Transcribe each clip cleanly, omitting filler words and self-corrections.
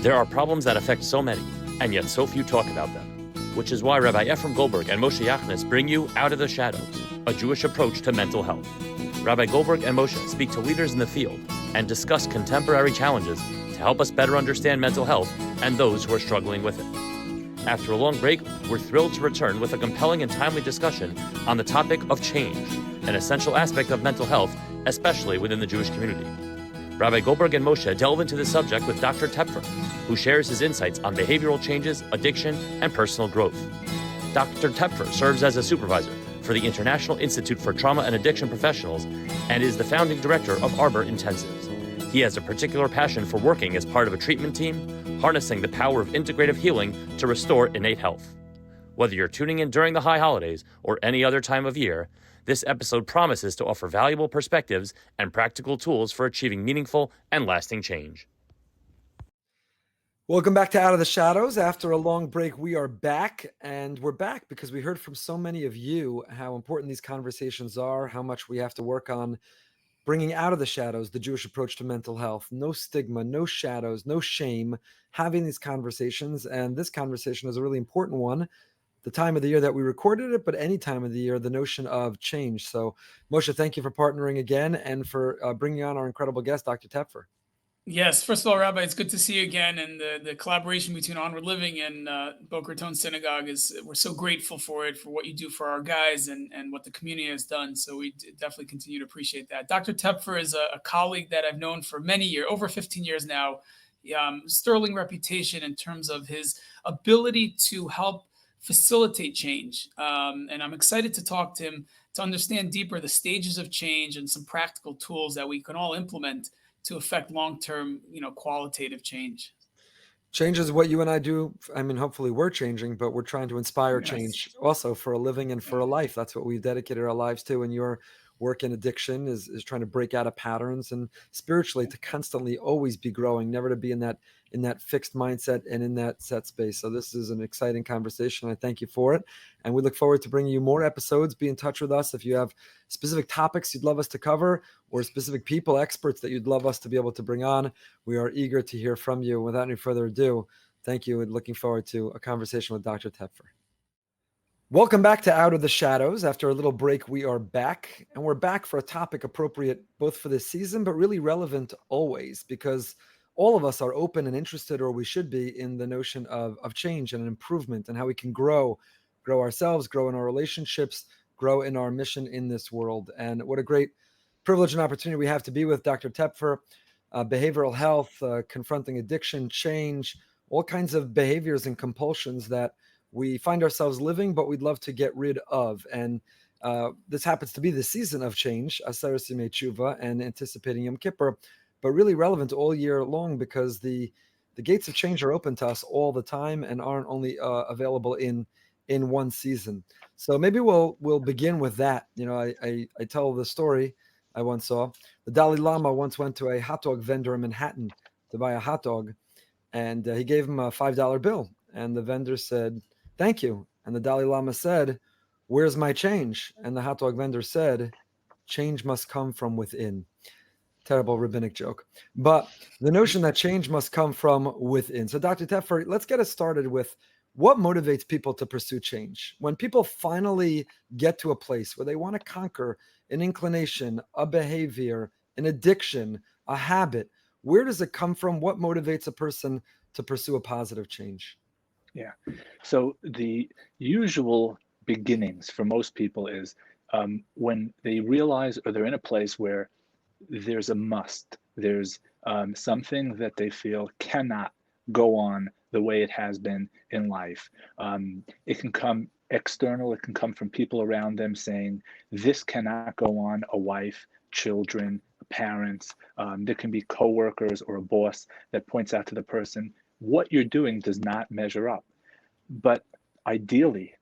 There are problems that affect so many, and yet so few talk about them, which is why Rabbi Ephraim Goldberg and Moshe Yachnes bring you Out of the Shadows, a Jewish approach to mental health. Rabbi Goldberg and Moshe speak to leaders in the field and discuss contemporary challenges to help us better understand mental health and those who are struggling with it. After a long break, we're thrilled to return with a compelling and timely discussion on the topic of change, an essential aspect of mental health, especially within the Jewish community. Rabbi Goldberg and Moshe delve into the subject with Dr. Tepfer, who shares his insights on behavioral changes, addiction, and personal growth. Dr. Tepfer serves as a supervisor for the International Institute for Trauma and Addiction Professionals and is the founding director of Arbor Intensives. He has a particular passion for working as part of a treatment team, harnessing the power of integrative healing to restore innate health. Whether you're tuning in during the high holidays or any other time of year, this episode promises to offer valuable perspectives and practical tools for achieving meaningful and lasting change. Welcome back to Out of the Shadows. After a long break, we are back, and we're back because we heard from so many of you how important these conversations are, how much we have to work on bringing out of the shadows the Jewish approach to mental health. No stigma, no shadows, no shame, having these conversations. And this conversation is a really important one. The time of the year that we recorded it, but any time of the year, the notion of change. So, Moshe, thank you for partnering again and for bringing on our incredible guest, Dr. Tepfer. Yes, first of all, Rabbi, it's good to see you again. And the collaboration between Onward Living and Boca Raton Synagogue we're so grateful for it, for what you do for our guys and what the community has done. So we definitely continue to appreciate that. Dr. Tepfer is a colleague that I've known for many years, over 15 years now. Sterling reputation in terms of his ability to help facilitate change. And I'm excited to talk to him to understand deeper the stages of change and some practical tools that we can all implement to affect long-term, qualitative change. Change is what you and I do. I mean, hopefully we're changing, but we're trying to inspire change also for a living and for a life. That's what we've dedicated our lives to. And your work in addiction is trying to break out of patterns and spiritually to constantly always be growing, never to be in that fixed mindset and in that set space. So this is an exciting conversation. I thank you for it. And we look forward to bringing you more episodes. Be in touch with us if you have specific topics you'd love us to cover or specific people, experts that you'd love us to be able to bring on. We are eager to hear from you. Without any further ado, thank you and looking forward to a conversation with Dr. Tepfer. Welcome back to Out of the Shadows. After a little break, we are back, and we're back for a topic appropriate both for this season, but really relevant always, because all of us are open and interested, or we should be, in the notion of change and improvement and how we can grow ourselves, grow in our relationships, grow in our mission in this world. And what a great privilege and opportunity we have to be with Dr. Tepfer, behavioral health, confronting addiction, change, all kinds of behaviors and compulsions that we find ourselves living, but we'd love to get rid of. And this happens to be the season of change, Aseret Yemei Tshuva, and anticipating Yom Kippur, but really relevant all year long because the gates of change are open to us all the time and aren't only available in one season. So maybe we'll begin with that. I tell the story I once saw. The Dalai Lama once went to a hot dog vendor in Manhattan to buy a hot dog, and he gave him a $5 bill. And the vendor said, "Thank you." And the Dalai Lama said, "Where's my change?" And the hot dog vendor said, "Change must come from within." Terrible rabbinic joke. But the notion that change must come from within. So Dr. Tepfer, let's get us started with what motivates people to pursue change. When people finally get to a place where they want to conquer an inclination, a behavior, an addiction, a habit, where does it come from? What motivates a person to pursue a positive change? Yeah. So the usual beginnings for most people is when they realize or they're in a place where there's a must, there's something that they feel cannot go on the way it has been in life. It can come external, it can come from people around them saying, this cannot go on, a wife, children, parents. There can be coworkers or a boss that points out to the person, what you're doing does not measure up. But ideally,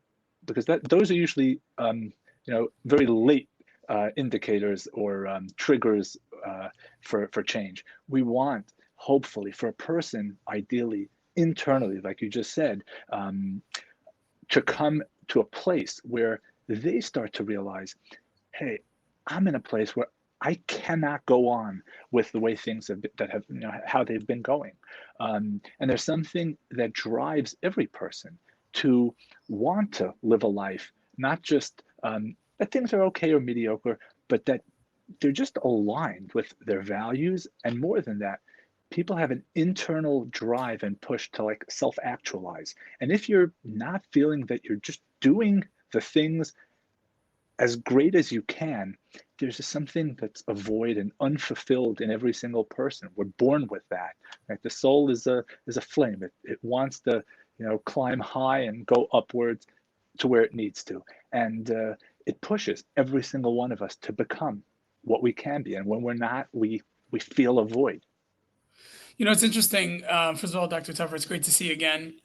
because those are usually very late indicators or triggers for change. We want, hopefully, for a person, ideally, internally, like you just said, to come to a place where they start to realize, hey, I'm in a place where I cannot go on with the way things have been, that have, how they've been going. And there's something that drives every person to want to live a life, not just that things are okay or mediocre, but that they're just aligned with their values. And more than that, people have an internal drive and push to like self-actualize. And if you're not feeling that you're just doing the things as great as you can, there's just something that's a void and unfulfilled in every single person. We're born with that. Right? The soul is a flame. It wants to, climb high and go upwards to where it needs to. And it pushes every single one of us to become what we can be. And when we're not, we feel a void. It's interesting. First of all, Dr. Tuffer, it's great to see you again.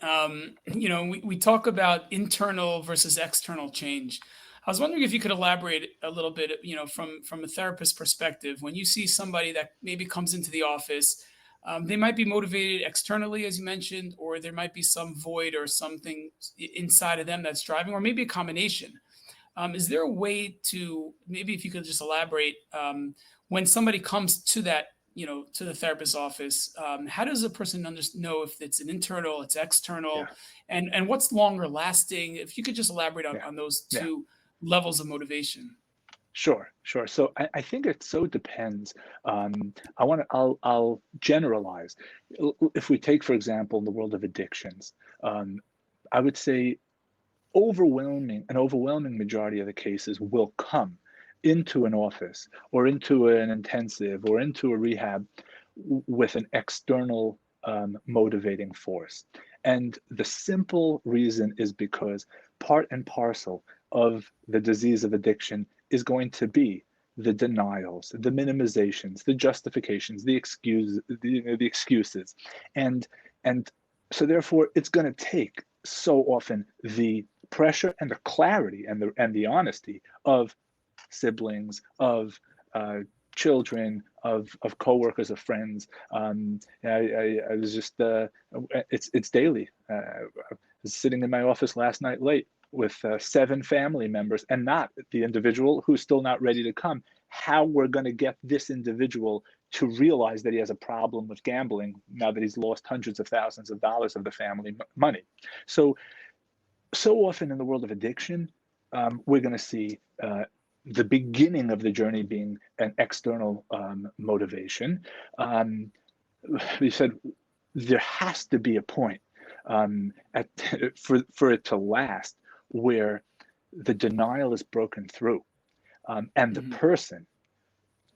We talk about internal versus external change. I was wondering if you could elaborate a little bit, from a therapist perspective. When you see somebody that maybe comes into the office, they might be motivated externally, as you mentioned, or there might be some void or something inside of them that's driving, or maybe a combination. Is there a way to, maybe if you could just elaborate, when somebody comes to that, to the therapist's office, how does a person know if it's an internal, it's external, Yeah. and what's longer lasting? If you could just elaborate on, Yeah. on those Yeah. two levels of motivation. Sure. So I think it so depends. I'll generalize. If we take, for example, in the world of addictions, I would say an overwhelming majority of the cases will come into an office or into an intensive or into a rehab with an external motivating force. And the simple reason is because part and parcel of the disease of addiction is going to be the denials, the minimizations, the justifications, the excuses, and so therefore it's going to take so often the pressure and the clarity and the honesty of siblings, of children, of coworkers, of friends. I was just it's daily. I was sitting in my office last night late with 7 family members, and not the individual who's still not ready to come. How we're going to get this individual to realize that he has a problem with gambling now that he's lost hundreds of thousands of dollars of the family money. So often in the world of addiction, we're going to see the beginning of the journey being an external motivation. We said there has to be a point for it to last where the denial is broken through, and the person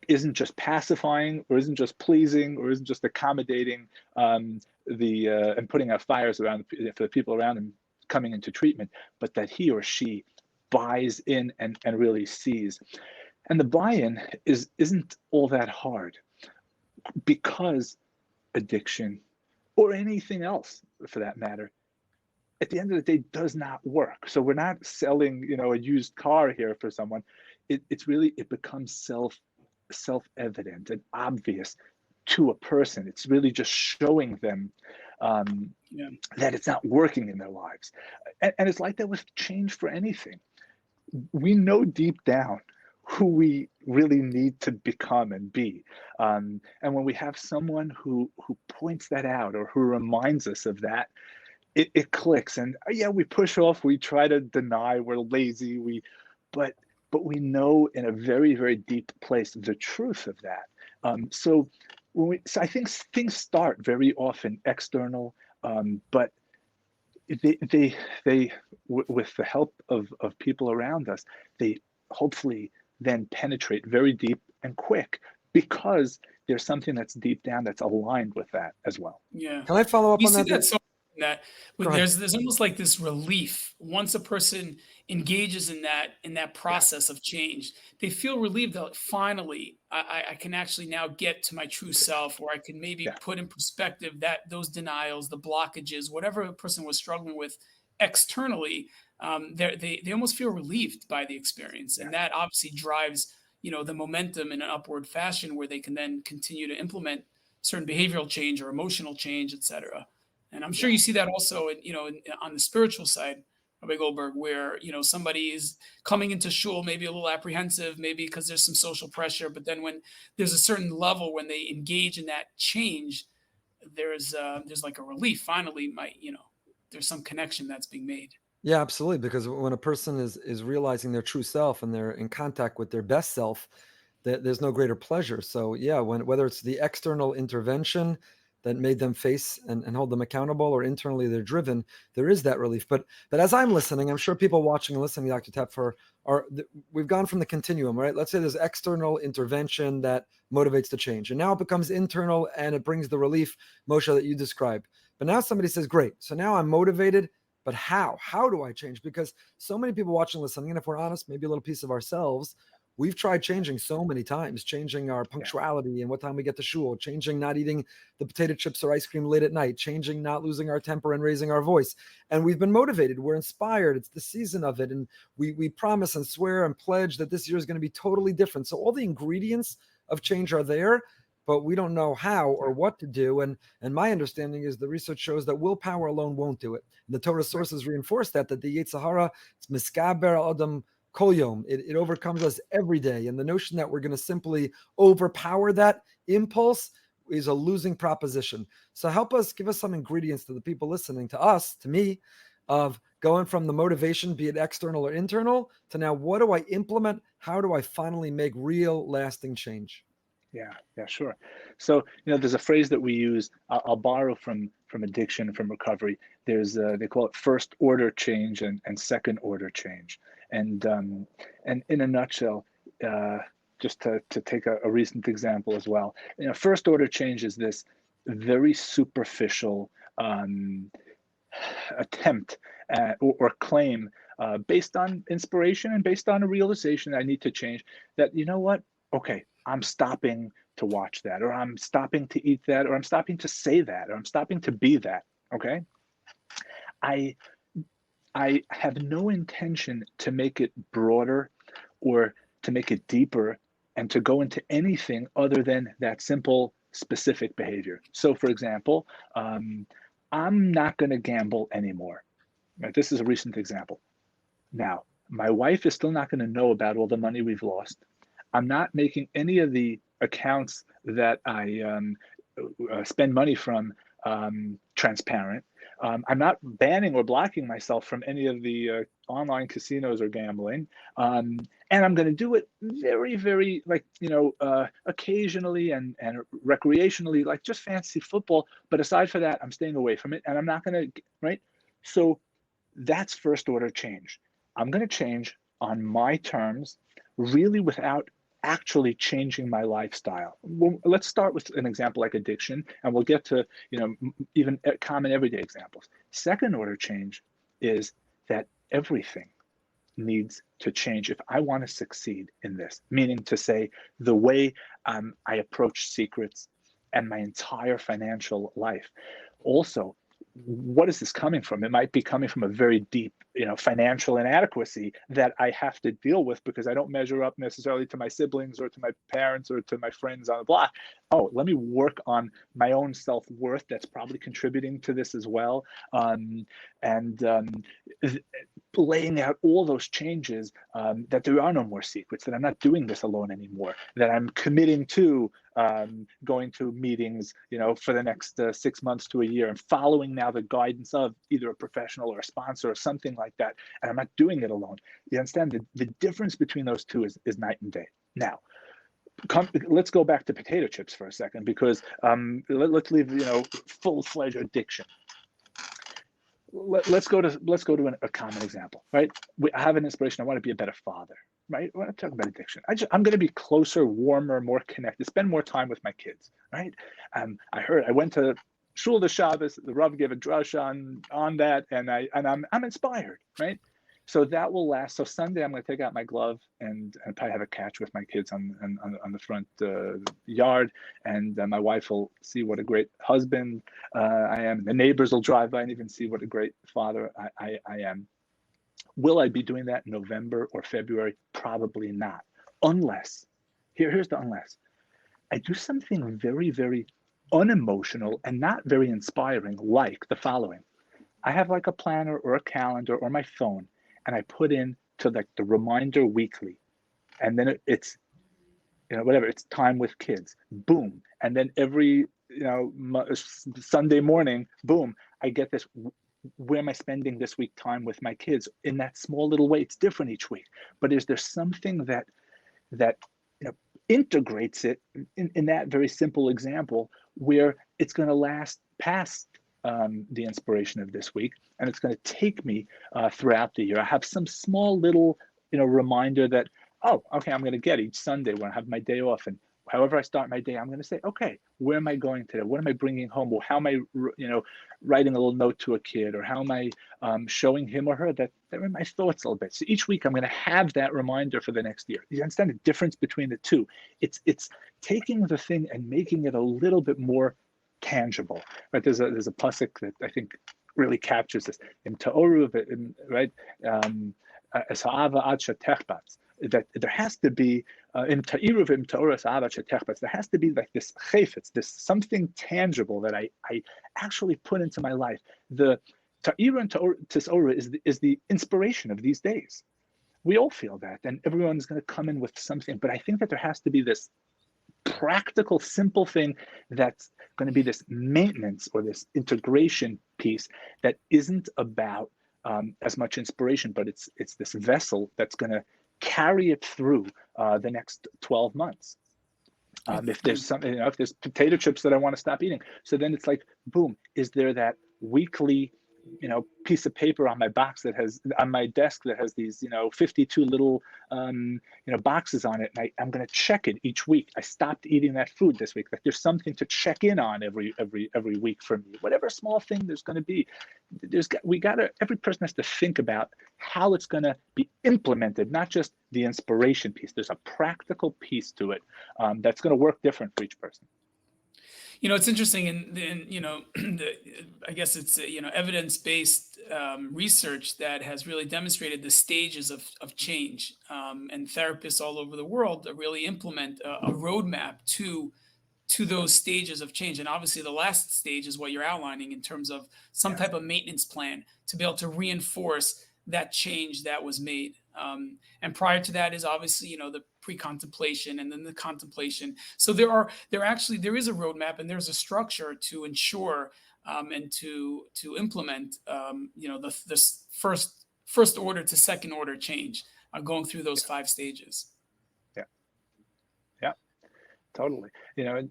isn't just pacifying, or isn't just pleasing, or isn't just accommodating and putting out fires around for the people around him coming into treatment, but that he or she buys in and really sees. And the buy-in isn't all that hard, because addiction, or anything else for that matter, at the end of the day does not work. So we're not selling, a used car here for someone. It becomes self-evident and obvious to a person. It's really just showing them that it's not working in their lives. And it's like that with change for anything. We know deep down who we really need to become and be. And when we have someone who points that out, or who reminds us of that, it clicks. And we push off, we try to deny, we're lazy, but we know in a very, very deep place the truth of that. So I think things start very often external, but they with the help of people around us, they hopefully then penetrate very deep and quick, because there's something that's deep down that's aligned with that as well. Yeah. Can I follow up You on see that? that so that Go ahead. there's almost like this relief once a person engages in that process of change. They feel relieved that finally I can actually now get to my true self, or I can maybe put in perspective that those denials, the blockages, whatever a person was struggling with externally, they almost feel relieved by the experience, and that obviously drives the momentum in an upward fashion, where they can then continue to implement certain behavioral change or emotional change, etc. And I'm sure you see that also on the spiritual side Rabbi Goldberg, where somebody is coming into shul maybe a little apprehensive, maybe because there's some social pressure, but then when there's a certain level when they engage in that change, there's like a relief. Finally, there's some connection that's being made. Yeah, absolutely. Because when a person is realizing their true self and they're in contact with their best self, there's no greater pleasure. So yeah, whether it's the external intervention that made them face and hold them accountable, or internally they're driven, there is that relief. But as I'm listening, I'm sure people watching and listening to Dr. Tepfer we've gone from the continuum, right? Let's say there's external intervention that motivates the change, and now it becomes internal and it brings the relief, Moshe, that you described. But now somebody says, great, so now I'm motivated, but how do I change? Because so many people watching and listening, and if we're honest, maybe a little piece of ourselves, we've tried changing so many times, changing our punctuality and what time we get to shul, changing not eating the potato chips or ice cream late at night, changing not losing our temper and raising our voice. And we've been motivated. We're inspired. It's the season of it. And we promise and swear and pledge that this year is going to be totally different. So all the ingredients of change are there, but we don't know how or what to do. And my understanding is the research shows that willpower alone won't do it. And the Torah sources reinforce that the Yetzer Hara, it's miskaber adam kol yom. It overcomes us every day. And the notion that we're going to simply overpower that impulse is a losing proposition. So give us some ingredients to the people listening, to us, to me, of going from the motivation, be it external or internal, to now what do I implement? How do I finally make real lasting change? Yeah, sure. So, there's a phrase that we use. I'll borrow from addiction, from recovery. There's they call it first order change and second order change. And in a nutshell, just to take a recent example as well, first order change is this very superficial attempt or claim based on inspiration and based on a realization that I need to change. That, you know what? Okay, I'm stopping to watch that, or I'm stopping to eat that, or I'm stopping to say that, or I'm stopping to be that. Okay, I have no intention to make it broader or to make it deeper and to go into anything other than that simple, specific behavior. So, for example, I'm not going to gamble anymore. Right? This is a recent example. Now, my wife is still not going to know about all the money we've lost. I'm not making any of the accounts that I spend money from transparent. I'm not banning or blocking myself from any of the online casinos or gambling. And I'm going to do it very, very, occasionally and recreationally, like just fantasy football. But aside from that, I'm staying away from it, and I'm not going to, right? So that's first order change. I'm going to change on my terms, really without actually changing my lifestyle. Well, let's start with an example like addiction, and we'll get to even common everyday examples. Second order change is that everything needs to change if I want to succeed in this, meaning to say the way I approach secrets and my entire financial life. Also, what is this coming from? It might be coming from a very deep, financial inadequacy that I have to deal with because I don't measure up necessarily to my siblings or to my parents or to my friends on the block. Oh, let me work on my own self-worth. That's probably contributing to this as well. Laying out all those changes, that there are no more secrets, that I'm not doing this alone anymore, that I'm committing to going to meetings, for the next 6 months to a year, and following now the guidance of either a professional or a sponsor or something like that. And I'm not doing it alone. You understand the difference between those two is night and day. Now, let's go back to potato chips for a second, because let's leave, full-fledged addiction. Let's go to a common example, right? I have an inspiration. I want to be a better father, right? We're not talking about addiction. I'm going to be closer, warmer, more connected, spend more time with my kids, right? I went to Shul the Shabbos. The Rav gave a drush on that, and I'm inspired, right? So that will last. So Sunday, I'm going to take out my glove and probably have a catch with my kids on the front yard. And my wife will see what a great husband I am. The neighbors will drive by and even see what a great father I am. Will I be doing that in November or February? Probably not. Unless, here's the unless. I do something very, very unemotional and not very inspiring, like the following. I have like a planner or a calendar or my phone, and I put in to like the reminder weekly, and then it's whatever, it's time with kids, boom, and then every Sunday morning, boom, I get this. Where am I spending this week time with my kids in that small little way? It's different each week, but is there something that integrates it in that very simple example where it's going to last past the inspiration of this week, and it's going to take me throughout the year? I have some small little reminder that, oh, okay, I'm going to get each Sunday when I have my day off, and however I start my day, I'm going to say, okay, where am I going today? What am I bringing home? Or how am I, writing a little note to a kid? Or how am I showing him or her that they're in my thoughts a little bit? So each week I'm going to have that reminder for the next year. You understand the difference between the two? It's taking the thing and making it a little bit more tangible. Right? There's a pasuk that I think really captures this. In Ta'oru, right? That there has to be there has to be like this chayfetz, this something tangible that I actually put into my life. The ta'ira and tisora is the inspiration of these days. We all feel that, and everyone's going to come in with something. But I think that there has to be this practical, simple thing that's going to be this maintenance or this integration piece that isn't about as much inspiration, but it's this vessel that's going to carry it through the next 12 months. If there's something, if there's potato chips that I want to stop eating, so then it's like, boom, is there that weekly piece of paper on my desk that has these 52 little boxes on it, and I'm going to check it each week. I stopped eating that food this week. Like, there's something to check in on every week for me. Whatever small thing there's going to be, every person has to think about how it's going to be implemented, not just the inspiration piece. There's a practical piece to it that's going to work different for each person. It's interesting, and I guess it's evidence-based research that has really demonstrated the stages of change, and therapists all over the world really implement a roadmap to those stages of change. And obviously, the last stage is what you're outlining in terms of some type of maintenance plan to be able to reinforce that change that was made. And prior to that is obviously, the pre-contemplation and then the contemplation. So there is a roadmap and there's a structure to ensure and to implement, the first order to second order change, going through those 5 stages. Yeah, totally. And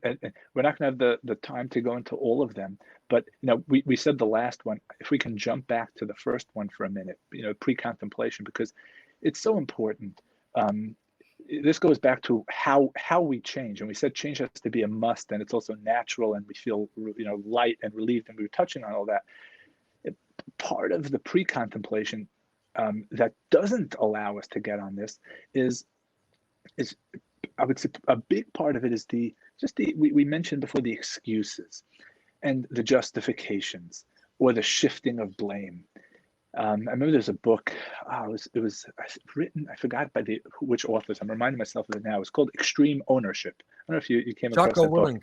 we're not going to have the time to go into all of them, but we said the last one. If we can jump back to the first one for a minute, pre-contemplation, because it's so important. This goes back to how we change, and we said change has to be a must, and it's also natural, and we feel light and relieved, and we were touching on all that. Part of the pre-contemplation that doesn't allow us to get on this is I would say a big part of it is we mentioned before, the excuses and the justifications or the shifting of blame. I remember there's a book. It was written. I forgot by which authors. I'm reminding myself of it now. It's called Extreme Ownership. I don't know if you came across that book.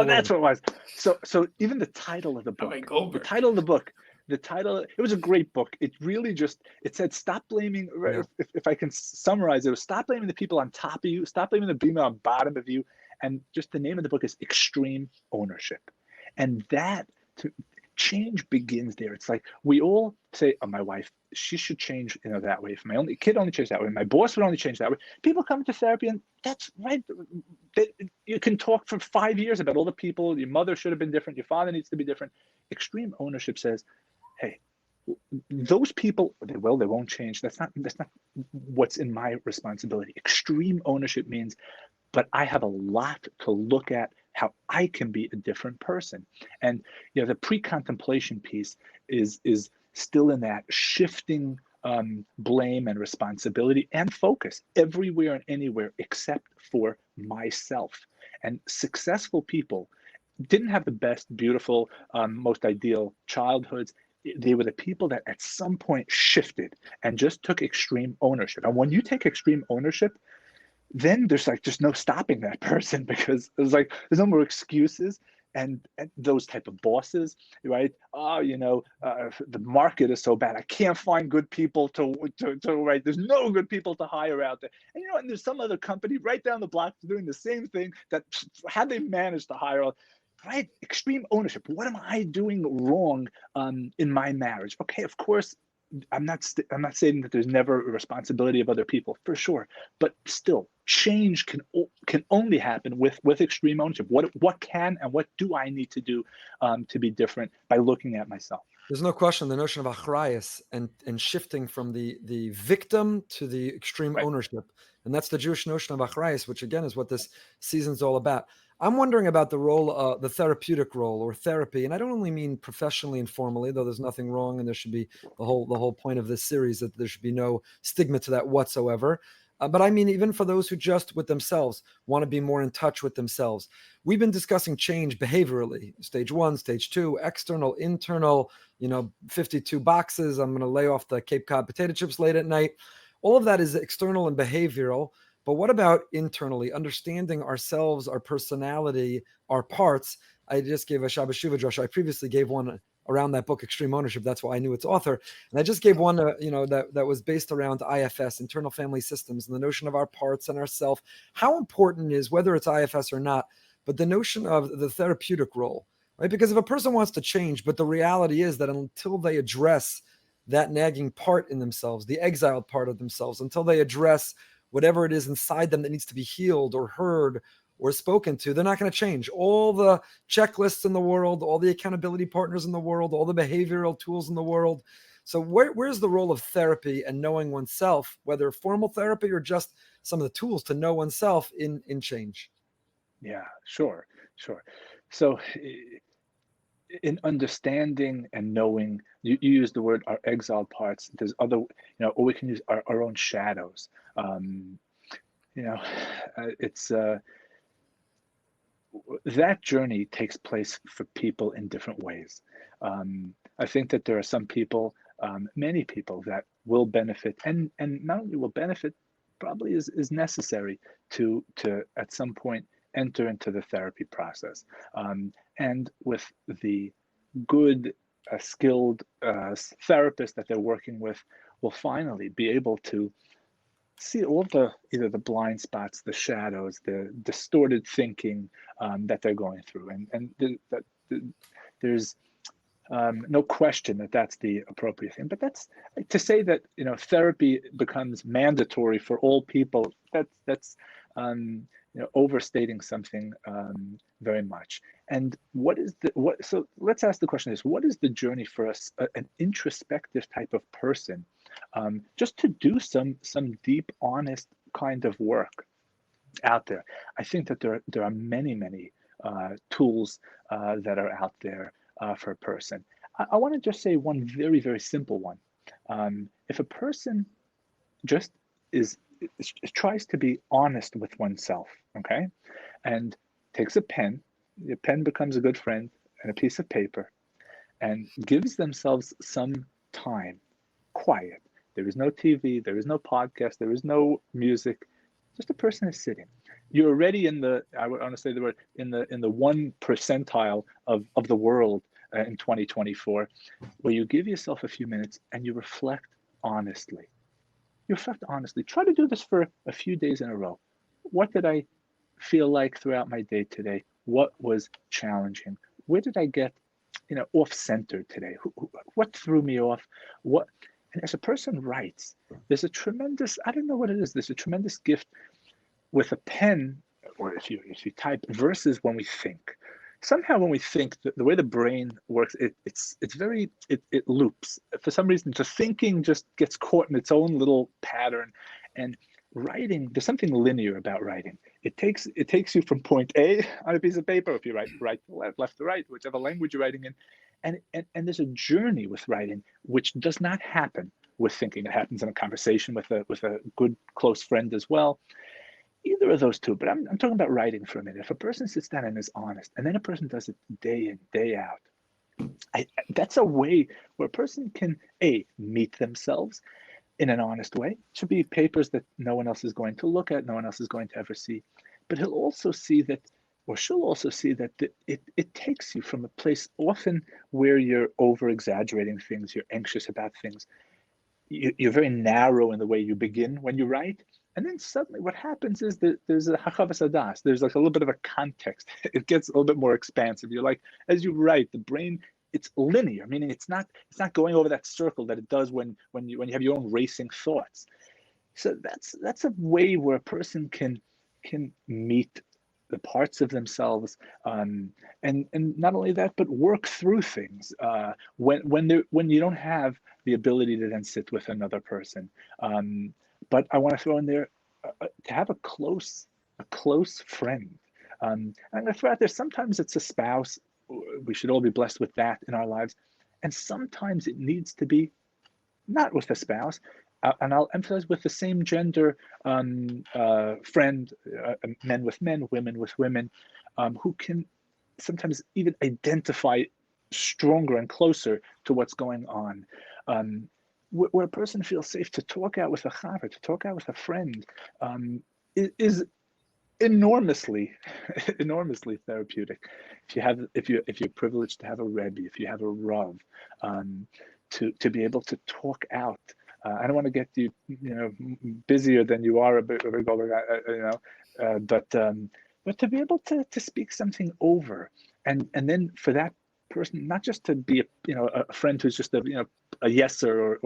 That's what it was. So even the title of the book. It was a great book. It really it said, stop blaming. Yeah. If I can summarize it, was stop blaming the people on top of you. Stop blaming the people on bottom of you. And just the name of the book is Extreme Ownership. And that change begins there. It's like we all say, oh, my wife, she should change that way. If my only kid only changed that way, my boss would only change that way. People come to therapy, and that's right. You can talk for 5 years about all the people. Your mother should have been different. Your father needs to be different. Extreme ownership says, hey, those people, they won't change. That's not what's in my responsibility. Extreme ownership means, but I have a lot to look at how I can be a different person. And the pre-contemplation piece is still in that shifting blame and responsibility and focus everywhere and anywhere except for myself. And successful people didn't have the best, beautiful, most ideal childhoods. They were the people that at some point shifted and just took extreme ownership. And when you take extreme ownership, then there's just no stopping that person, because there's no more excuses. and those type of bosses, right? Oh, the market is so bad. I can't find good people to right. There's no good people to hire out there. And and there's some other company right down the block doing the same thing. That how they managed to hire, right? Extreme ownership. What am I doing wrong in my marriage? Okay, of course. I'm not saying that there's never a responsibility of other people, for sure, but still, change can only happen with extreme ownership. What can and what do I need to do to be different by looking at myself? There's no question the notion of achrayus and shifting from the victim to the extreme Right. ownership, and that's the Jewish notion of achrayus, which again is what this season's all about. I'm wondering about the role, the therapeutic role or therapy, and I don't only mean professionally and formally, though there's nothing wrong, and there should be the whole point of this series that there should be no stigma to that whatsoever. But I mean, even for those who just with themselves want to be more in touch with themselves. We've been discussing change behaviorally, stage 1, stage 2, external, internal, 52 boxes. I'm going to lay off the Cape Cod potato chips late at night. All of that is external and behavioral. But what about internally, understanding ourselves, our personality, our parts? I just gave a Shabbos Shuvah drush. I previously gave one around that book, Extreme Ownership. That's why I knew its author. And I just gave one, that was based around IFS, internal family systems, and the notion of our parts and ourself. How important is, whether it's IFS or not, but the notion of the therapeutic role, right? Because if a person wants to change, but the reality is that until they address that nagging part in themselves, the exiled part of themselves, until they address whatever it is inside them that needs to be healed or heard or spoken to, they're not going to change. All the checklists in the world, all the accountability partners in the world, all the behavioral tools in the world. So where's the role of therapy and knowing oneself, whether formal therapy or just some of the tools to know oneself in change? Yeah, sure. So in understanding and knowing, you use the word our exiled parts. There's other, or we can use our own shadows. It's that journey takes place for people in different ways. I think that there are some people, many people that will benefit, and not only will benefit, probably is necessary to at some point enter into the therapy process. And with the good, skilled therapist that they're working with, will finally be able to see all either the blind spots, the shadows, the distorted thinking that they're going through, and there's no question that that's the appropriate thing. But that's to say that therapy becomes mandatory for all people. That's overstating something very much. And so let's ask the question is, what is the journey for us, an introspective type of person, just to do some deep, honest kind of work out there? I think that there are many tools that are out there for a person. I want to just say one very, very simple one. If a person just tries to be honest with oneself, okay, and takes a pen, the pen becomes a good friend, and a piece of paper, and gives themselves some time, quiet. There is no TV, there is no podcast, there is no music. Just a person is sitting. You're already I would want to say the word, in the 1 percentile of the world in 2024, where you give yourself a few minutes and you reflect honestly. Try to do this for a few days in a row. What did I feel like throughout my day today? What was challenging? Where did I get, off-centered today? What threw me off? And as a person writes, there's a tremendous, I don't know what it is, there's a tremendous gift with a pen, or if you type, versus when we think. Somehow when we think, the way the brain works, it loops. For some reason, the thinking just gets caught in its own little pattern. And writing, there's something linear about writing. It takes you from point A on a piece of paper, if you write right to left, left to right, whichever language you're writing in. And there's a journey with writing, which does not happen with thinking. It happens in a conversation with a good close friend as well. Either of those two, but I'm talking about writing for a minute. If a person sits down and is honest, and then a person does it day in, day out, that's a way where a person can meet themselves in an honest way. It should be papers that no one else is going to look at, no one else is going to ever see. But he'll also see that or she'll also see that it takes you from a place often where you're over exaggerating things, you're anxious about things, you're very narrow in the way you begin when you write. And then suddenly what happens is that there's a hachavas hadas, there's like a little bit of a context. It gets a little bit more expansive. You're like, as you write, the brain, it's linear, meaning it's not going over that circle that it does when you have your own racing thoughts. So that's a way where a person can meet the parts of themselves, and not only that, but work through things when you don't have the ability to then sit with another person. But I want to throw in there to have a close friend. I'm going to throw out there, sometimes it's a spouse. We should all be blessed with that in our lives, and sometimes it needs to be not with a spouse. And I'll emphasize with the same gender friend, men with men, women with women, who can sometimes even identify stronger and closer to what's going on. Where a person feels safe to talk out with a chaver, to talk out with a friend, is enormously therapeutic. If you're privileged to have a rebbe, if you have a rav, to be able to talk out. I don't want to get you, busier than you are, but to be able to speak something over, and then for that person, not just to be a friend who's just a yeser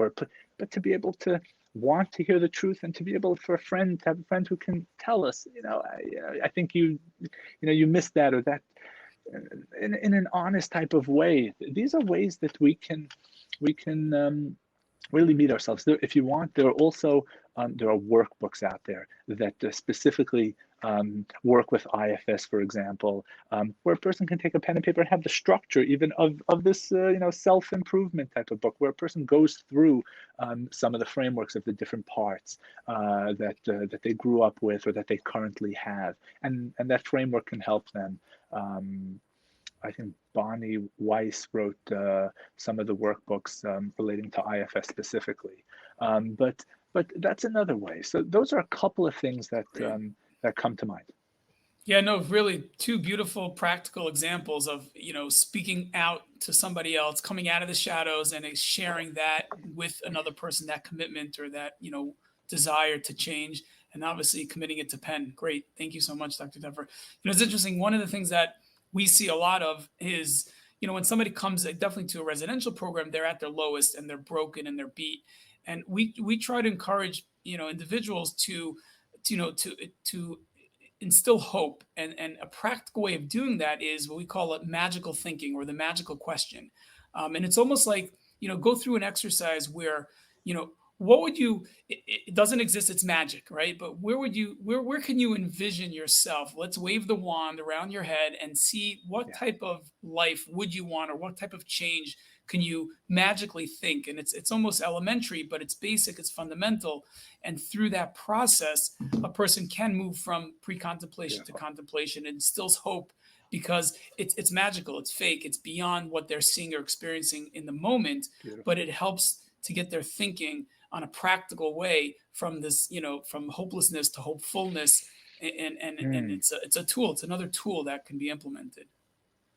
but to be able to want to hear the truth, and to be able for a friend to have a friend who can tell us, I think you missed that or that, in an honest type of way. These are ways that we can really meet ourselves. If you want, there are also there are workbooks out there that specifically work with IFS, for example, where a person can take a pen and paper and have the structure even of this self-improvement type of book, where a person goes through some of the frameworks of the different parts that they grew up with or that they currently have, and that framework can help them. I think Bonnie Weiss wrote some of the workbooks relating to IFS specifically, but that's another way. So those are a couple of things that come to mind. Yeah, no, really two beautiful practical examples of, speaking out to somebody else, coming out of the shadows and sharing that with another person, that commitment or that, desire to change, and obviously committing it to pen. Great. Thank you so much, Dr. Tepfer. It's interesting. One of the things that we see a lot of is, when somebody comes definitely to a residential program, they're at their lowest and they're broken and they're beat. And we try to encourage, individuals to instill hope, and a practical way of doing that is what we call it magical thinking, or the magical question. And it's almost like, go through an exercise where, what would you, it doesn't exist, it's magic, right? But where can you envision yourself? Let's wave the wand around your head and see what type of life would you want, or what type of change can you magically think? And it's almost elementary, but it's basic, it's fundamental. And through that process, a person can move from pre-contemplation to contemplation. It instills hope, because it's magical, it's fake, it's beyond what they're seeing or experiencing in the moment. Beautiful. But it helps to get their thinking on a practical way from this, from hopelessness to hopefulness. And it's a tool, it's another tool that can be implemented.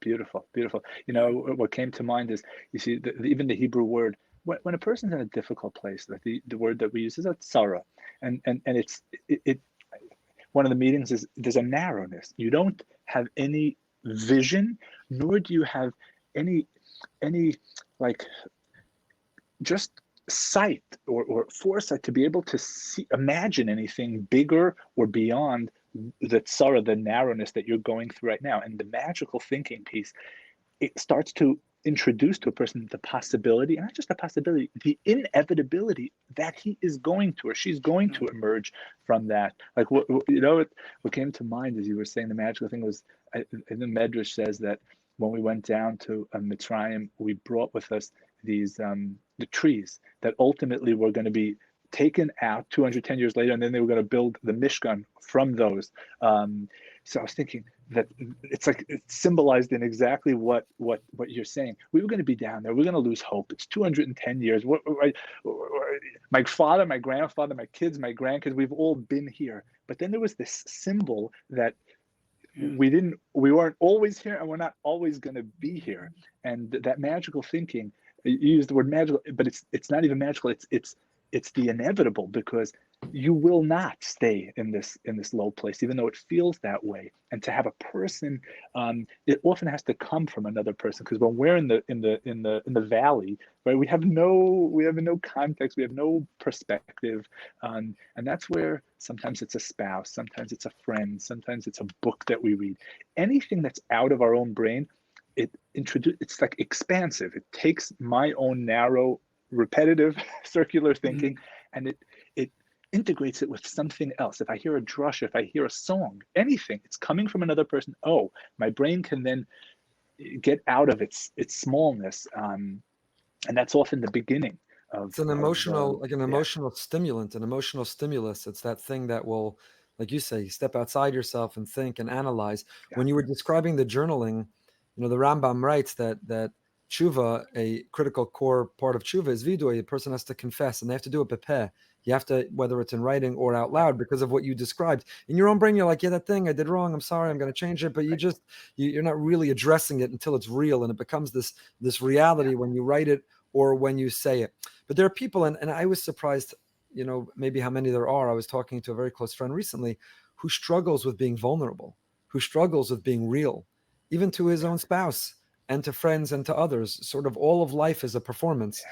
Beautiful. What came to mind is, you see, even the Hebrew word, when a person's in a difficult place, like the word that we use is tzara, and it's one of the meanings is there's a narrowness. You don't have any vision, nor do you have any like just sight or foresight to be able to imagine anything bigger or beyond the tzara, the narrowness that you're going through right now. And the magical thinking piece, it starts to introduce to a person the possibility, and not just the possibility, the inevitability that he is going to, or she's going to emerge from that. Like what came to mind as you were saying the magical thing was, the Medrash says that when we went down to Mitzrayim, we brought with us these the trees that ultimately were going to be taken out 210 years later, and then they were going to build the Mishkan from those. So I was thinking that it's symbolized in exactly what you're saying. We were going to be down there. We're going to lose hope. It's 210 years. My father, my grandfather, my kids, my grandkids, we've all been here. But then there was this symbol that we weren't always here, and we're not always going to be here. And that magical thinking, you use the word magical, but it's not even magical. It's the inevitable, because you will not stay in this low place, even though it feels that way. And to have a person, it often has to come from another person, because when we're in the valley, right, we have no context, we have no perspective, and that's where sometimes it's a spouse, sometimes it's a friend, sometimes it's a book that we read. Anything that's out of our own brain, it's like expansive. It takes my own narrow, repetitive, circular thinking, and it integrates it with something else. If I hear a drush, if I hear a song, anything, it's coming from another person. Oh, my brain can then get out of its smallness, and that's often the beginning of. It's an emotional, emotional stimulant, an emotional stimulus. It's that thing that will, like you say, step outside yourself and think and analyze. Yeah. When you were describing the journaling, the Rambam writes that tshuva, a critical core part of tshuva, is vidui. A person has to confess, and they have to do it bepeh. You have to, whether it's in writing or out loud, because of what you described. In your own brain, you're like, yeah, that thing I did wrong. I'm sorry. I'm going to change it. But you're not really addressing it until it's real, and it becomes this reality when you write it or when you say it. But there are people, and I was surprised, maybe how many there are. I was talking to a very close friend recently who struggles with being vulnerable, who struggles with being real, even to his own spouse and to friends and to others. Sort of all of life is a performance,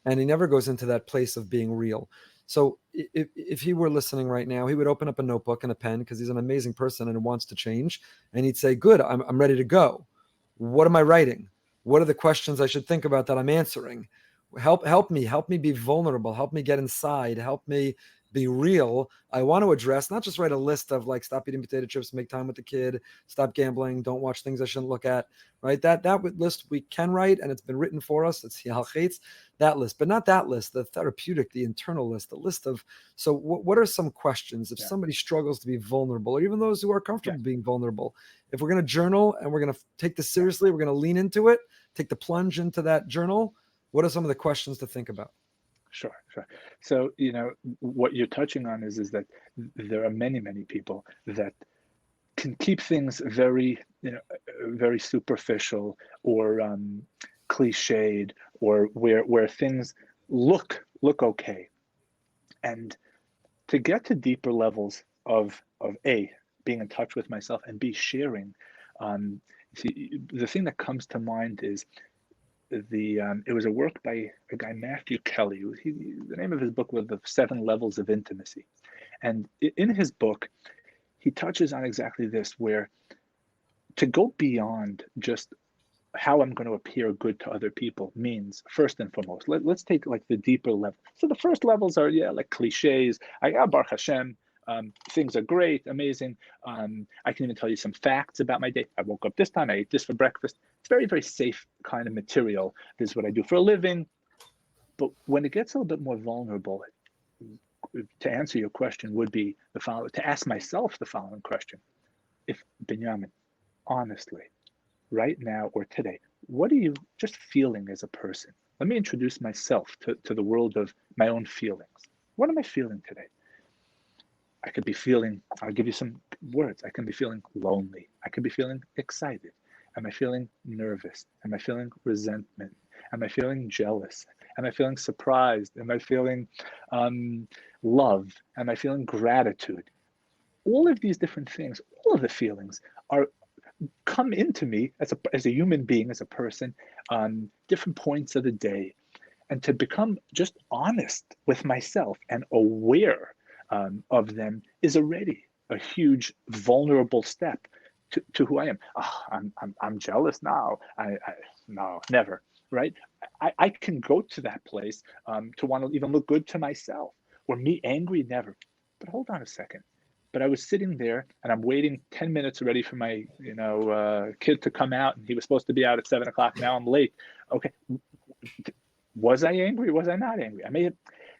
and he never goes into that place of being real. So if he were listening right now, he would open up a notebook and a pen, because he's an amazing person and wants to change. And he'd say, good, I'm ready to go. What am I writing? What are the questions I should think about that I'm answering? Help me be vulnerable. Help me get inside. Help me be real. I want to address, not just write a list of like, stop eating potato chips, make time with the kid, stop gambling, don't watch things I shouldn't look at, right? That list we can write, and it's been written for us. It's Yalchetz, that list, but not that list, the therapeutic, the internal list, the list of, so what are some questions if somebody struggles to be vulnerable, or even those who are comfortable being vulnerable? If we're going to journal and we're going to take this seriously, we're going to lean into it, take the plunge into that journal. What are some of the questions to think about? Sure. So, what you're touching on is that there are many, many people that can keep things very, very superficial or cliched, or where things look okay. And to get to deeper levels of A, being in touch with myself, and B, sharing, the thing that comes to mind is it was a work by a guy, Matthew Kelly. The name of his book was The 7 Levels of Intimacy. And in his book, he touches on exactly this, where to go beyond just how I'm going to appear good to other people means, first and foremost, let's take like the deeper level. So the first levels are, like cliches. Baruch Hashem, things are great, amazing. I can even tell you some facts about my day. I woke up this time, I ate this for breakfast. It's very, very safe kind of material. This is what I do for a living. But when it gets a little bit more vulnerable, to answer your question would be the following, to ask myself the following question. If Binyamin, honestly, right now or today, what are you just feeling as a person? Let me introduce myself to the world of my own feelings. What am I feeling today? I could be feeling, I'll give you some words. I can be feeling lonely. I could be feeling excited. Am I feeling nervous? Am I feeling resentment? Am I feeling jealous? Am I feeling surprised? Am I feeling love? Am I feeling gratitude? All of these different things, all of the feelings come into me as a human being, as a person, on different points of the day. And to become just honest with myself and aware of them is already a huge vulnerable step to who I am. I'm jealous now. No, never. Right? I can go to that place to want to even look good to myself. Or me angry, never. But hold on a second. But I was sitting there and I'm waiting 10 minutes already for my kid to come out, and he was supposed to be out at 7 o'clock. Now I'm late. Okay. Was I angry? Was I not angry?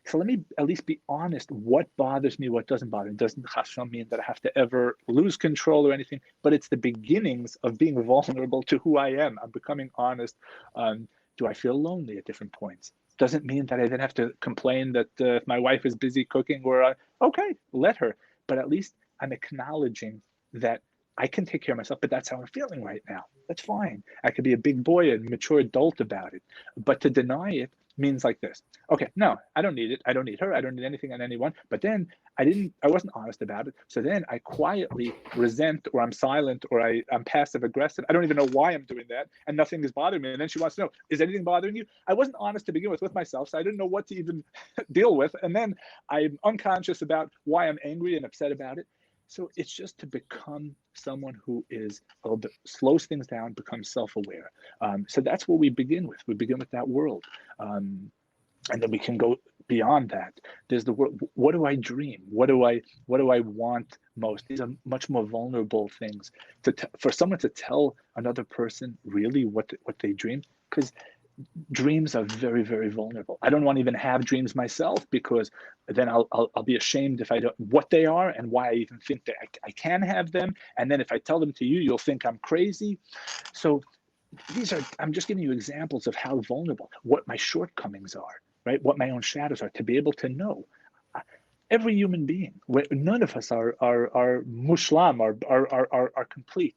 So let me at least be honest. What bothers me? What doesn't bother me? It doesn't mean that I have to ever lose control or anything, but it's the beginnings of being vulnerable to who I am. I'm becoming honest. Do I feel lonely at different points? Doesn't mean that I then have to complain that if my wife is busy cooking, or okay, let her. But at least I'm acknowledging that I can take care of myself, but that's how I'm feeling right now. That's fine. I could be a big boy and mature adult about it. But to deny it means like this. Okay, no, I don't need it. I don't need her. I don't need anything on anyone. But then I wasn't honest about it. So then I quietly resent, or I'm silent, or I'm passive aggressive. I don't even know why I'm doing that. And nothing is bothering me. And then she wants to know, is anything bothering you? I wasn't honest to begin with myself. So I didn't know what to even deal with. And then I'm unconscious about why I'm angry and upset about it. So it's just to become someone who is a little bit, slows things down, becomes self-aware. So that's what we begin with. We begin with that world. And then we can go beyond that. There's the world. What do I dream? What do I want most? These are much more vulnerable things for someone to tell another person really what they dream, because dreams are very, very vulnerable. I don't want to even have dreams myself, because then I'll be ashamed if I don't what they are and why I even think that I can have them. And then if I tell them to you, you'll think I'm crazy. So I'm just giving you examples of how vulnerable, what my shortcomings are, right? What my own shadows are, to be able to know. Every human being, none of us are mushlam, are complete.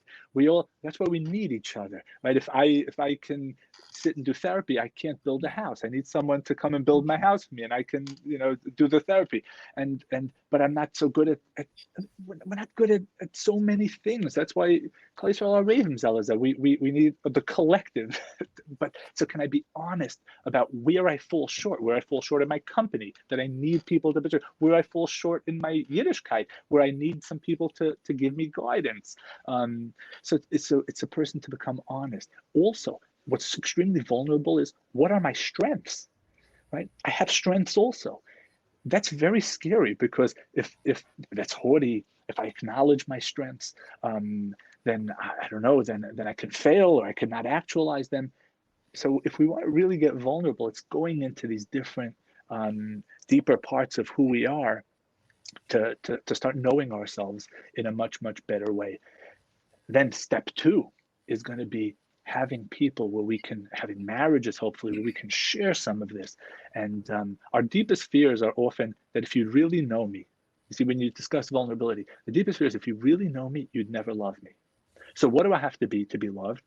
That's why we need each other, right? If I can sit and do therapy, I can't build a house. I need someone to come and build my house for me, and I can, do the therapy. But I'm not so good at we're not good at so many things. That's why Klal Yisrael are Ravim Zelazah. We need the collective. But so can I be honest about where I fall short in my company, that I need people to be, where I fall short in my Yiddishkeit, where I need some people to give me guidance. So it's a person to become honest. Also, what's extremely vulnerable is, what are my strengths, right? I have strengths also. That's very scary, because if that's haughty, if I acknowledge my strengths, then I don't know, then I can fail, or I could not actualize them. So if we want to really get vulnerable, it's going into these different, deeper parts of who we are, to start knowing ourselves in a much, much better way. Then step 2 is going to be having people having marriages, hopefully, where we can share some of this. And our deepest fears are often that if you really know me, you see, when you discuss vulnerability, the deepest fear is, if you really know me, you'd never love me. So what do I have to be loved?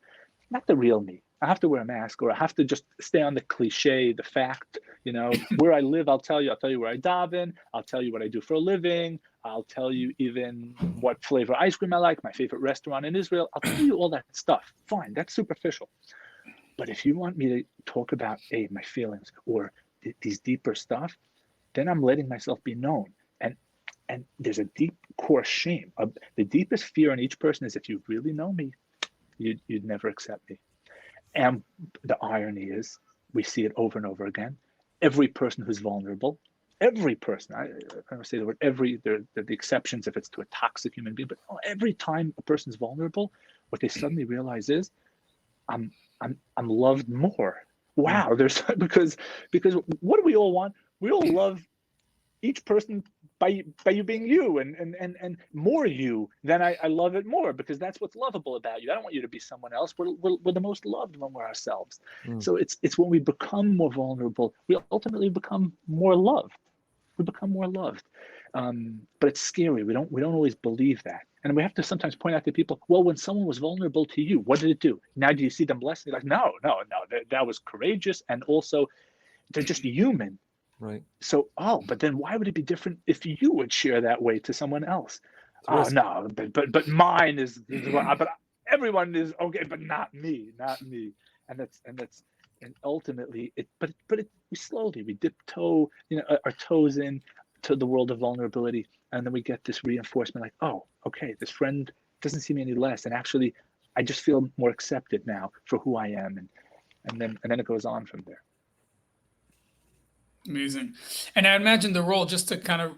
Not the real me. I have to wear a mask, or I have to just stay on the cliche, the fact, where I live, I'll tell you where I daven, I'll tell you what I do for a living, I'll tell you even what flavor ice cream I like, my favorite restaurant in Israel. I'll tell you all that stuff. Fine, that's superficial. But if you want me to talk about my feelings, or these deeper stuff, then I'm letting myself be known. And there's a deep core shame. The deepest fear in each person is, if you really know me, you'd never accept me. And the irony is, we see it over and over again. Every person who's vulnerable, every person, I don't say the word every, there are the exceptions if it's to a toxic human being, but every time a person's vulnerable, what they suddenly realize is, I'm loved more. Wow, because what do we all want? We all love each person by you being you, and more you, then I love it more, because that's what's lovable about you. I don't want you to be someone else. We're the most loved when we're ourselves. So it's when we become more vulnerable, we ultimately become more loved. We become more loved. But it's scary. We don't always believe that. And we have to sometimes point out to people, well, when someone was vulnerable to you, what did it do? Now do you see them blessed? They're like, no, that was courageous, and also they're just human. Right. So, but then why would it be different if you would share that way to someone else? No, but mine is, but everyone is okay, but not me. And ultimately we slowly, we tiptoe, our toes in to the world of vulnerability, and then we get this reinforcement, like, oh, okay, this friend doesn't see me any less, and actually, I just feel more accepted now for who I am, and then it goes on from there. Amazing. And I imagine the role, just to kind of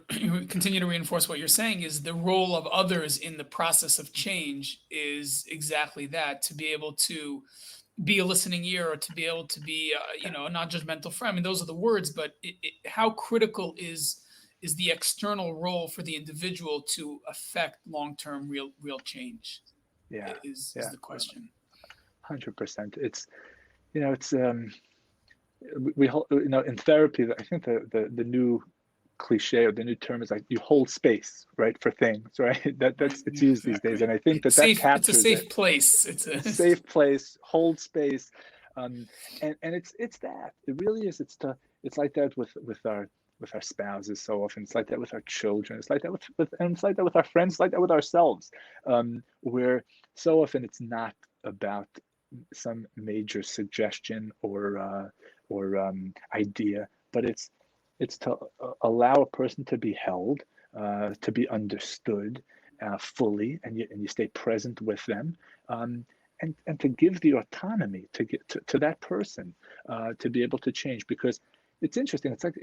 continue to reinforce what you're saying, is the role of others in the process of change is exactly that, to be able to be a listening ear, or to be able to be, a non-judgmental friend. I mean, those are the words, but how critical is the external role for the individual to affect long-term real change? Yeah, is the question. 100%. It's, we in therapy, I think the new cliche, or the new term is like you hold space, right, for things, right? That's it's used these days, and I think that safe, captures it's a safe it. place. It's a Safe place, hold space, and it's that. It really is. It's like that with our spouses so often. It's like that with our children. It's like that and it's like that with our friends. It's like that with ourselves, where so often it's not about some major suggestion or idea, but it's to allow a person to be held, to be understood fully, and you stay present with them, and to give the autonomy to get to that person to be able to change. Because it's interesting. It's like,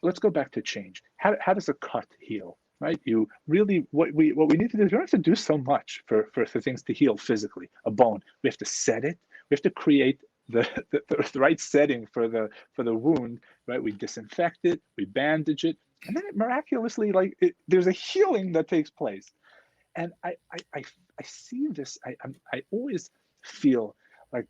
let's go back to change. How does a cut heal? Right? You really, what we need to do is we don't have to do so much for things to heal physically. A bone, we have to set it. We have to create the right setting for the wound. Right? We disinfect it, we bandage it, and then it miraculously, there's a healing that takes place. And I see this. I always feel like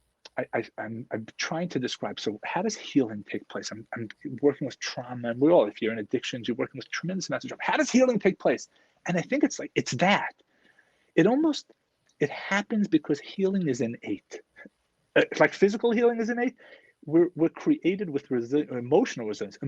I'm trying to describe. So how does healing take place? I'm working with trauma, and we're all, if you're in addictions, you're working with tremendous amounts of trauma. How does healing take place? And I think it's that. It happens because healing is innate. Like physical healing is innate. We're created with emotional resilience.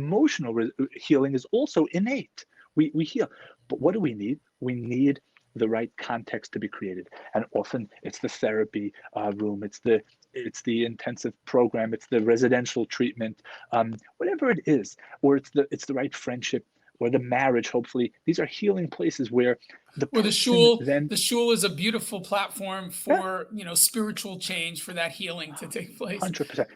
Healing is also innate. We heal, but what do we need? We need the right context to be created, and often it's the therapy room, it's the intensive program, it's the residential treatment, whatever it is, or it's the right friendship or the marriage. Hopefully, these are healing places where the shul. Then The shul is a beautiful platform yeah, for spiritual change, for that healing to take place. 100%.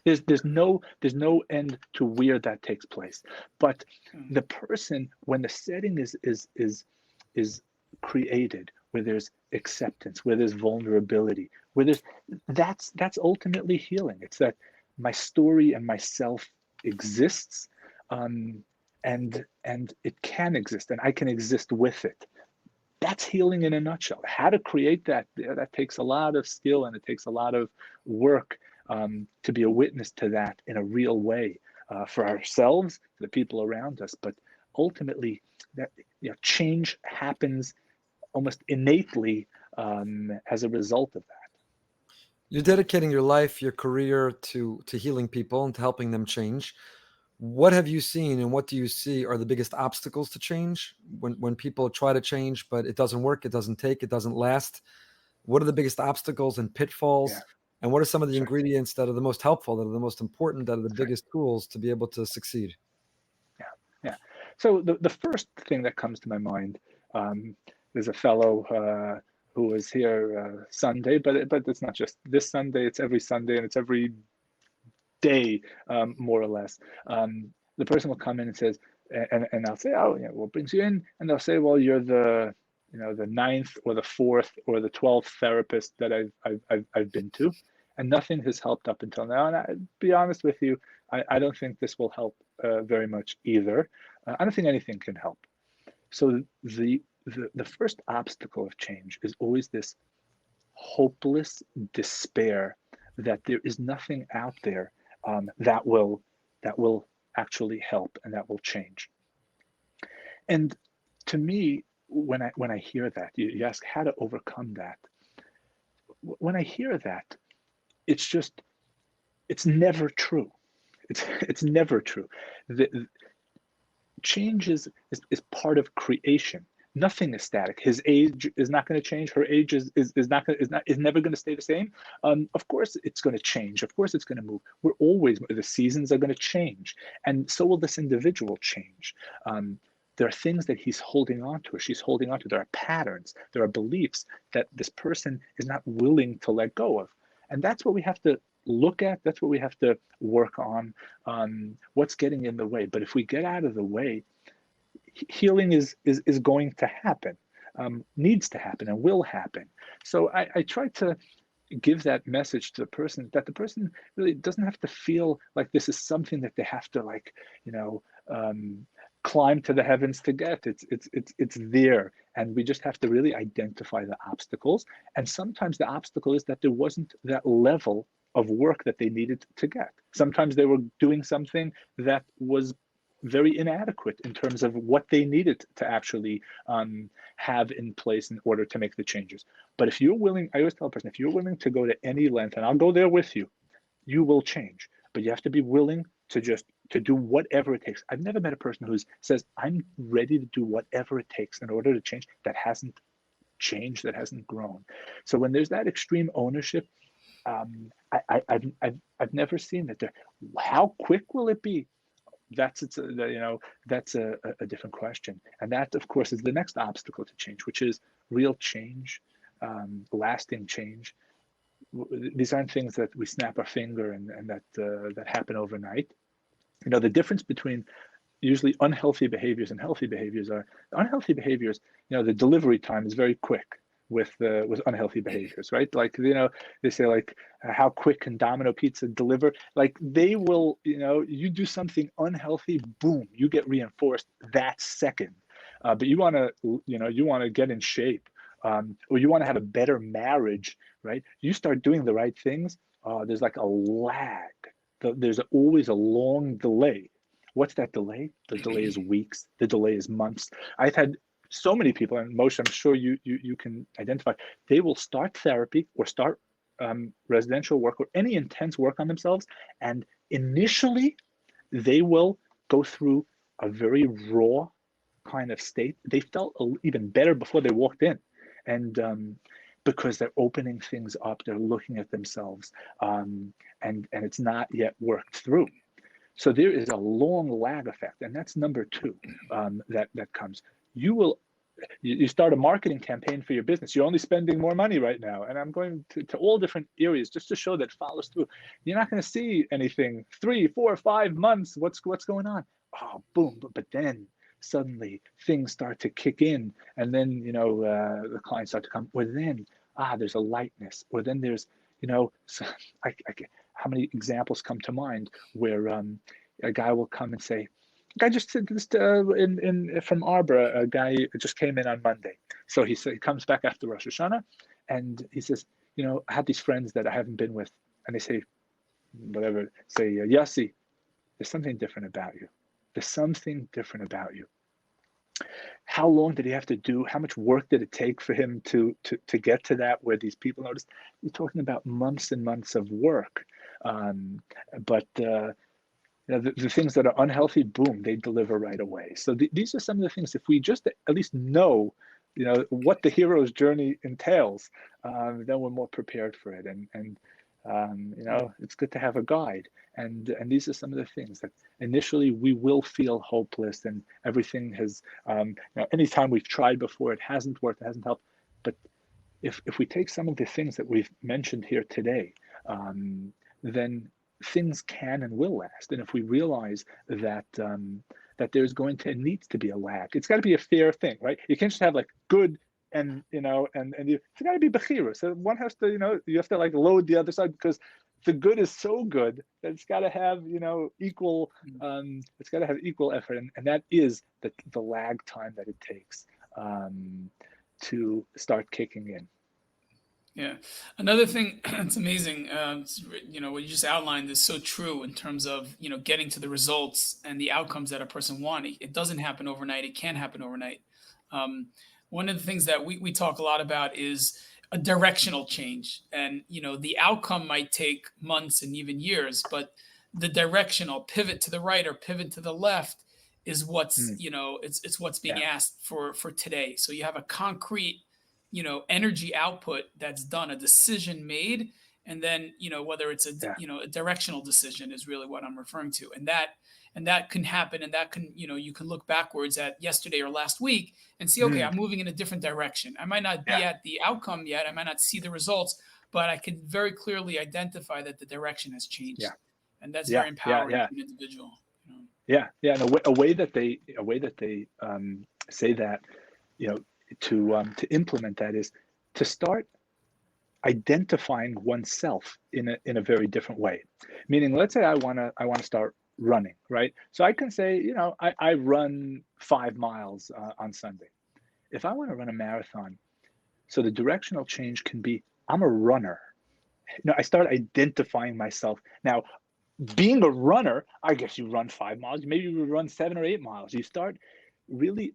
There's no end to where that takes place, but the person, when the setting is created, where there's acceptance, where there's vulnerability, that's ultimately healing. It's that my story and myself exists, and it can exist, and I can exist with it. That's healing in a nutshell. How to create that takes a lot of skill, and it takes a lot of work to be a witness to that in a real way, for ourselves, for the people around us. But ultimately, that change happens almost innately as a result of that. You're dedicating your life, your career to healing people and to helping them change. What have you seen, and what do you see are the biggest obstacles to change when people try to change, but it doesn't work, it doesn't last? What are the biggest obstacles and pitfalls? Yeah. And what are some of the ingredients that are the most helpful, that are the most important, that are the biggest tools to be able to succeed? Yeah. So the first thing that comes to my mind, there's a fellow who was here Sunday, but it's not just this Sunday, it's every Sunday, and it's every day, more or less. The person will come in and says, and I'll say, oh, what brings you in? And they'll say, well, you're the the 9th or the 4th or the 12th therapist that I've been to, and nothing has helped up until now. And I'll be honest with you, I don't think this will help very much either. I don't think anything can help. So the first obstacle of change is always this hopeless despair that there is nothing out there that will actually help and that will change. And to me, when I hear that, you ask how to overcome that. When I hear that, it's never true. It's never true. The change is part of creation. Nothing is static. His age is not going to change. Her age is never going to stay the same. Of course, it's going to change. Of course, it's going to move. The seasons are going to change, and so will this individual change. There are things that he's holding on to, or she's holding on to. There are patterns. There are beliefs that this person is not willing to let go of, and that's what we have to look at. That's what we have to work on. What's getting in the way? But if we get out of the way, healing is going to happen, needs to happen, and will happen. So I try to give that message to the person, that the person really doesn't have to feel like this is something that they have to climb to the heavens to get. It's there, and we just have to really identify the obstacles. And sometimes the obstacle is that there wasn't that level of work that they needed to get. Sometimes they were doing something that was very inadequate in terms of what they needed to actually have in place in order to make the changes. But if you're willing, I always tell a person, if you're willing to go to any length, and I'll go there with you, you will change. But you have to be willing to do whatever it takes. I've never met a person who says, I'm ready to do whatever it takes in order to change, that hasn't changed, that hasn't grown. So when there's that extreme ownership, I've never seen that. How quick will it be? That's a different question, and that of course is the next obstacle to change, which is real change, lasting change. These aren't things that we snap our finger and that happen overnight. The difference between usually unhealthy behaviors and healthy behaviors are unhealthy behaviors. The delivery time is very quick with unhealthy behaviors, right? Like, they say, like, how quick can Domino Pizza deliver? Like, they will, you do something unhealthy, boom, you get reinforced that second. But you want to get in shape, or you want to have a better marriage, right? You start doing the right things. There's like a lag. There's always a long delay. What's that delay? The delay is weeks. The delay is months. I've had so many people, and Moshe, I'm sure you can identify, they will start therapy or start residential work or any intense work on themselves, and initially they will go through a very raw kind of state. They felt even better before they walked in, and because they're opening things up, they're looking at themselves, and it's not yet worked through. So there is a long lag effect, and that's number two that comes. You start a marketing campaign for your business. You're only spending more money right now, and I'm going to all different areas just to show that follows through. You're not going to see anything 3, 4, 5 months. What's going on? Oh, boom! But then suddenly things start to kick in, and then the clients start to come. Or then there's a lightness. Or then there's how many examples come to mind where a guy will come and say, a guy just from Arbor, a guy just came in on Monday. So he comes back after Rosh Hashanah, and he says, I have these friends that I haven't been with, and they say, Yossi, there's something different about you. There's something different about you. How long did he have to do? How much work did it take for him to get to that where these people noticed? You're talking about months and months of work. But the things that are unhealthy, boom, they deliver right away. So these are some of the things, if we just at least know, what the hero's journey entails, then we're more prepared for it. And it's good to have a guide. And these are some of the things that initially we will feel hopeless, and everything has, anytime we've tried before, it hasn't worked, it hasn't helped. But if we take some of the things that we've mentioned here today, then things can and will last. And if we realize that that there's needs to be a lag, it's got to be a fair thing, right? You can't just have like good and it's got to be bechira. So one has to, you have to like load the other side, because the good is so good that it's got to have equal. It's got to have equal effort, and that is the lag time that it takes to start kicking in. Yeah. Another thing that's amazing, what you just outlined is so true in terms of, getting to the results and the outcomes that a person wants. It doesn't happen overnight. It can happen overnight. One of the things that we talk a lot about is a directional change. And, the outcome might take months and even years, but the directional pivot to the right or pivot to the left is what's, it's what's being asked for today. So you have a concrete energy output that's done, a decision made, and then whether it's a directional decision is really what I'm referring to, and that can happen, and that can you can look backwards at yesterday or last week and see, okay, I'm moving in a different direction. I might not be at the outcome yet, I might not see the results, but I can very clearly identify that the direction has changed, and that's very empowering to an individual. And a way that they say that to implement that is to start identifying oneself in a very different way. Meaning, let's say I want to start running, right? So I can say, I run 5 miles on Sunday. If I want to run a marathon, so the directional change can be, I'm a runner. I start identifying myself. Now, being a runner, I guess you run 5 miles, maybe you run 7 or 8 miles. You start really,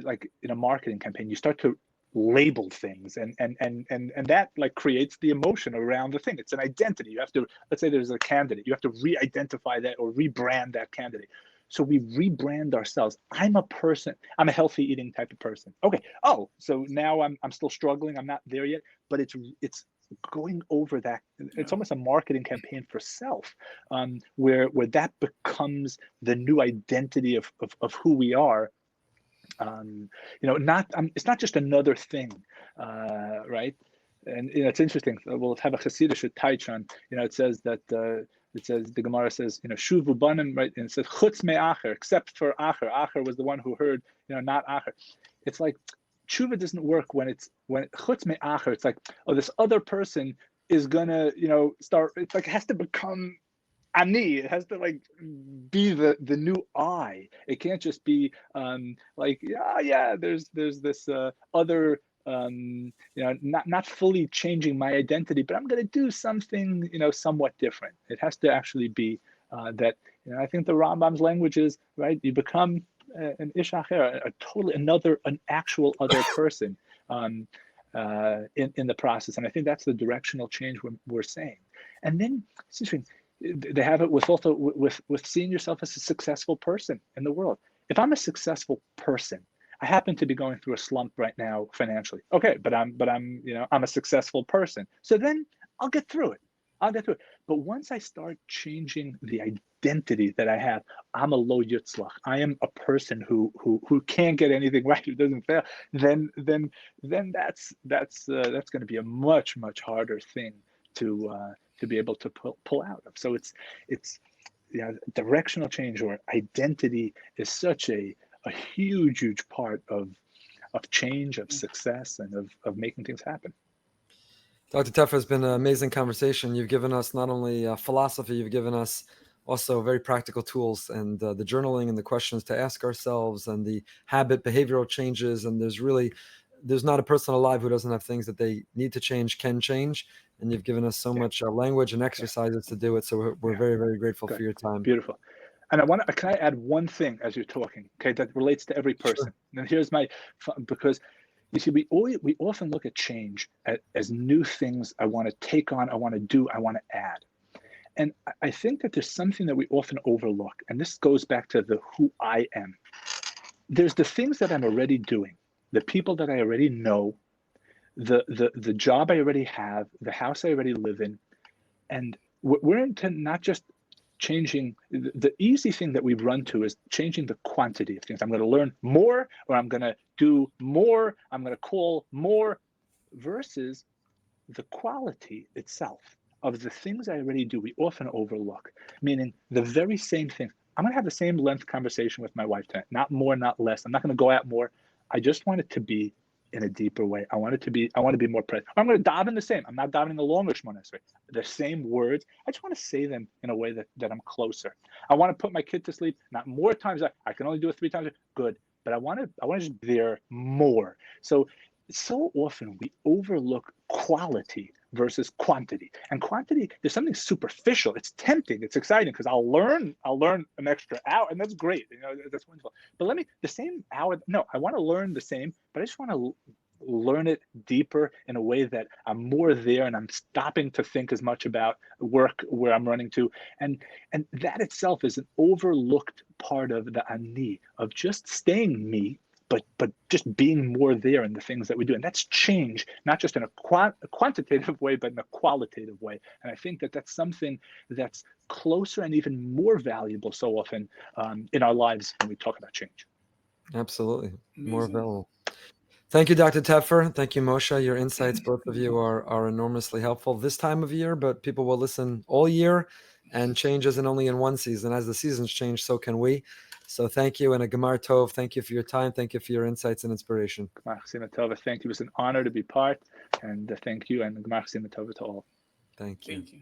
like in a marketing campaign, you start to label things, and that like creates the emotion around the thing. It's an identity. You have to, let's say there's a candidate, you have to re-identify that or rebrand that candidate. So we rebrand ourselves. I'm a healthy eating type of person. Okay. Oh, so now I'm still struggling. I'm not there yet, but it's going over that. It's almost a marketing campaign for self, where that becomes the new identity of who we are. It's not just another thing, right? And it's interesting. We'll have a Hasidic taichan. It says that the Gemara says, shuvu banim, right? And it says chutz me'acher, except for acher. Acher was the one who heard, not acher. It's like tshuva doesn't work when chutz me'acher. It's like, oh, this other person is gonna, start. It's like it has to become ani. It has to like be the new I. It can't just be there's this other, not fully changing my identity, but I'm going to do something somewhat different. It has to actually be that. I think the Rambam's language is right. You become an ish acher, an actual other person in the process, and I think that's the directional change we're saying. And then it's interesting. They have it with seeing yourself as a successful person in the world. If I'm a successful person, I happen to be going through a slump right now financially. Okay, but I'm I'm a successful person. So then I'll get through it. But once I start changing the identity that I have, I'm a lo yutzlach. I am a person who can't get anything right, who doesn't fail. Then that's going to be a much harder thing to be able to pull out of. So it's directional change or identity is such a huge part of change, of success, and of making things happen. Dr. Teffer, has been an amazing conversation. You've given us not only philosophy, you've given us also very practical tools, and the journaling and the questions to ask ourselves and the behavioral changes. And there's not a person alive who doesn't have things that they need to change, can change. And you've given us so much language and exercises to do it. So we're very, very grateful for your time. Beautiful. And can I add one thing as you're talking, okay, that relates to every person? Sure. And here's because you see, we often look at change as new things I want to take on, I want to do, I want to add. And I think that there's something that we often overlook. And this goes back to the who I am. There's the things that I'm already doing, the people that I already know, the job I already have, the house I already live in. And we're into not just changing. The easy thing that we run to is changing the quantity of things. I'm going to learn more, or I'm going to do more, I'm going to call more, versus the quality itself of the things I already do. We often overlook, meaning the very same thing. I'm going to have the same length conversation with my wife tonight, not more, not less. I'm not going to go out more. I just want it to be in a deeper way. I want to be more present. I'm going to daven the same. I'm not davening the longer Shemona Esrei. The same words. I just want to say them in a way that I'm closer. I want to put my kid to sleep, not more times. I can only do it 3 times. Good. But I want to just be there more. So often we overlook quality versus quantity. And quantity, there's something superficial. It's tempting. It's exciting because I'll learn an extra hour, and that's great. That's wonderful. But the same hour. No, I want to learn the same, but I just want to learn it deeper in a way that I'm more there, and I'm stopping to think as much about work where I'm running to. And that itself is an overlooked part of the ani, of just staying me, but just being more there in the things that we do. And that's change, not just in a quantitative way, but in a qualitative way. And I think that that's something that's closer and even more valuable so often in our lives when we talk about change. Absolutely. More valuable. Thank you, Dr. Teffer. Thank you, Moshe. Your insights, both of you, are enormously helpful this time of year, but people will listen all year, and change isn't only in one season. As the seasons change, so can we. So thank you, and a Gemar Tov. Thank you for your time. Thank you for your insights and inspiration. Gemar Chesina Tova. Thank you. It was an honor to be part, and thank you, and Gemar Chesina Tova to all. Thank you. Thank you.